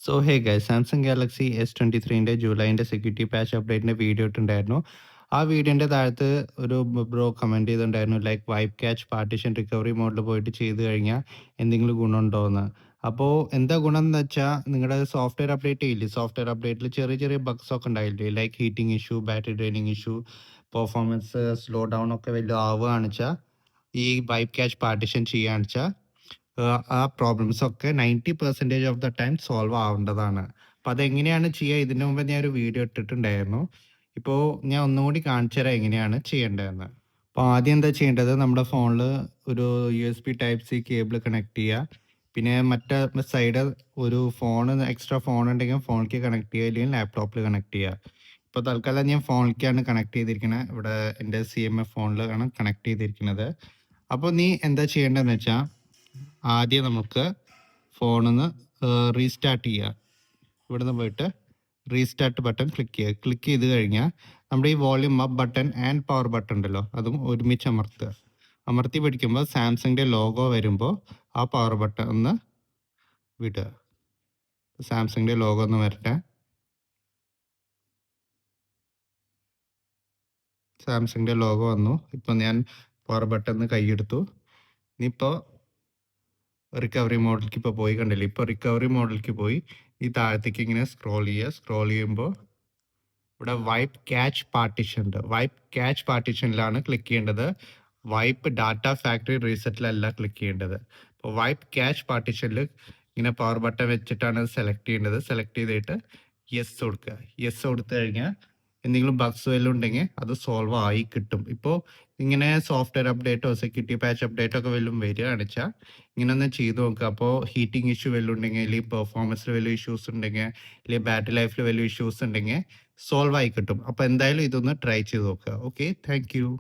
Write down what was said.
So hey guys, Samsung Galaxy S23ൻ്റെ ജൂലൈൻ്റെ security patch അപ്ഡേറ്റിൻ്റെ വീഡിയോ ഇട്ടുണ്ടായിരുന്നു. ആ വീഡിയോൻ്റെ താഴത്ത് ഒരു ബ്രോ കമൻറ്റ് ചെയ്തിട്ടുണ്ടായിരുന്നു, like wipe cache partition recovery മോഡിൽ പോയിട്ട് ചെയ്ത് കഴിഞ്ഞാൽ എന്തെങ്കിലും ഗുണമുണ്ടോ എന്ന്. അപ്പോൾ എന്താ ഗുണം എന്ന് വെച്ചാൽ, നിങ്ങളുടെ സോഫ്റ്റ്വെയർ അപ്ഡേറ്റ് ചെയ്യില്ലേ, സോഫ്റ്റ്വെയർ അപ്ഡേറ്റിൽ ചെറിയ ചെറിയ ബഗ്സ് ഒക്കെ ഉണ്ടായില്ലേ, like heating issue, battery draining issue, performance slow down ഒക്കെ വലിയ ആവുകയാണെന്ന് വെച്ചാൽ, ഈ വൈപ്പ് ക്യാച്ച് പാർട്ടീഷൻ ചെയ്യുകയാണെന്ന് വെച്ചാൽ ആ പ്രോബ്ലംസ് ഒക്കെ 90% ഓഫ് ദ ടൈം സോൾവ് ആവേണ്ടതാണ്. അപ്പോൾ അതെങ്ങനെയാണ് ചെയ്യുക, ഇതിന് മുമ്പ് ഞാൻ ഒരു വീഡിയോ ഇട്ടിട്ടുണ്ടായിരുന്നു. ഇപ്പോൾ ഞാൻ ഒന്നുകൂടി കാണിച്ചു തരാം എങ്ങനെയാണ് ചെയ്യേണ്ടതെന്ന്. അപ്പോൾ ആദ്യം എന്താ ചെയ്യേണ്ടത്, നമ്മുടെ ഫോണിൽ ഒരു USB Type-C കേബിൾ കണക്ട് ചെയ്യുക. പിന്നെ മറ്റേ സൈഡ് ഒരു എക്സ്ട്രാ ഫോൺ ഉണ്ടെങ്കിൽ ഫോണിലേക്ക് കണക്ട് ചെയ്യുക, അല്ലെങ്കിൽ ലാപ്ടോപ്പിൽ കണക്ട് ചെയ്യുക. ഇപ്പോൾ തൽക്കാലം ഞാൻ ഫോണിലേക്കാണ് കണക്ട് ചെയ്തിരിക്കുന്നത്. ഇവിടെ എൻ്റെ CMF ഫോണിലാണ് കണക്ട് ചെയ്തിരിക്കുന്നത്. അപ്പോൾ നീ എന്താ ചെയ്യേണ്ടതെന്ന് വെച്ചാൽ, ആദ്യം നമുക്ക് ഫോണിന്ന് റീസ്റ്റാർട്ട് ചെയ്യുക. ഇവിടുന്ന് പോയിട്ട് റീസ്റ്റാർട്ട് ബട്ടൺ ക്ലിക്ക് ചെയ്യുക. ക്ലിക്ക് ചെയ്ത് കഴിഞ്ഞാൽ നമ്മുടെ ഈ volume up button and power button ഉണ്ടല്ലോ, അതും ഒരുമിച്ച് അമർത്തുക. അമർത്തി പിടിക്കുമ്പോൾ സാംസങ്ങിൻ്റെ ലോഗോ വരുമ്പോൾ ആ പവർ ബട്ടൺ ഒന്ന് വിടുക. സാംസങ്ങിൻ്റെ ലോഗോ ഒന്ന് വരട്ടെ. സാംസങ്ങിൻ്റെ ലോഗോ വന്നു. ഇപ്പോൾ ഞാൻ പവർ ബട്ടൺ കൈയെടുത്തു. ഇനിയിപ്പോൾ റിക്കവറി മോഡിലേക്ക് ഇപ്പോൾ പോയി, കണ്ടില്ലേ. ഇപ്പോൾ റിക്കവറി മോഡിലേക്ക് പോയി ഈ താഴത്തേക്ക് ഇങ്ങനെ സ്ക്രോൾ ചെയ്യുക. സ്ക്രോൾ ചെയ്യുമ്പോൾ ഇവിടെ വൈപ്പ് ക്യാച്ച് പാർട്ടീഷൻ ഉണ്ട്. വൈപ്പ് ക്യാച്ച് പാർട്ടീഷനിലാണ് ക്ലിക്ക് ചെയ്യേണ്ടത്. വൈപ്പ് ഡാറ്റ ഫാക്ടറി റീസെറ്റിലല്ല ക്ലിക്ക് ചെയ്യേണ്ടത്. അപ്പോൾ വൈപ്പ് ക്യാച്ച് പാർട്ടീഷനിൽ ഇങ്ങനെ പവർ ബട്ടൺ വെച്ചിട്ടാണ് സെലക്ട് ചെയ്യേണ്ടത്. സെലക്ട് ചെയ്തിട്ട് യെസ് കൊടുക്കുക. യെസ് കൊടുത്തു കഴിഞ്ഞാൽ എന്തെങ്കിലും ബഗ്സ് വല്ലതും ഉണ്ടെങ്കിൽ അത് സോൾവ് ആയി കിട്ടും. ഇപ്പോൾ ഇങ്ങനെ സോഫ്റ്റ്വെയർ അപ്ഡേറ്റോ സെക്യൂരിറ്റി പാച്ച് അപ്ഡേറ്റോ ഒക്കെ വല്ലതും വരികയാണെന്ന് വെച്ചാൽ ഇങ്ങനെ ഒന്ന് ചെയ്ത് നോക്കുക. അപ്പോൾ ഹീറ്റിംഗ് ഇഷ്യൂ വല്ലതും ഉണ്ടെങ്കിൽ, അല്ലെങ്കിൽ പെർഫോമൻസിൽ വലിയ ഇഷ്യൂസ് ഉണ്ടെങ്കിൽ, അല്ലെങ്കിൽ ബാറ്ററി ലൈഫിൽ വലിയ ഇഷ്യൂസ് ഉണ്ടെങ്കിൽ സോൾവ് ആയി കിട്ടും. അപ്പോൾ എന്തായാലും ഇതൊന്ന് ട്രൈ ചെയ്ത് നോക്കുക. Okay, thank you.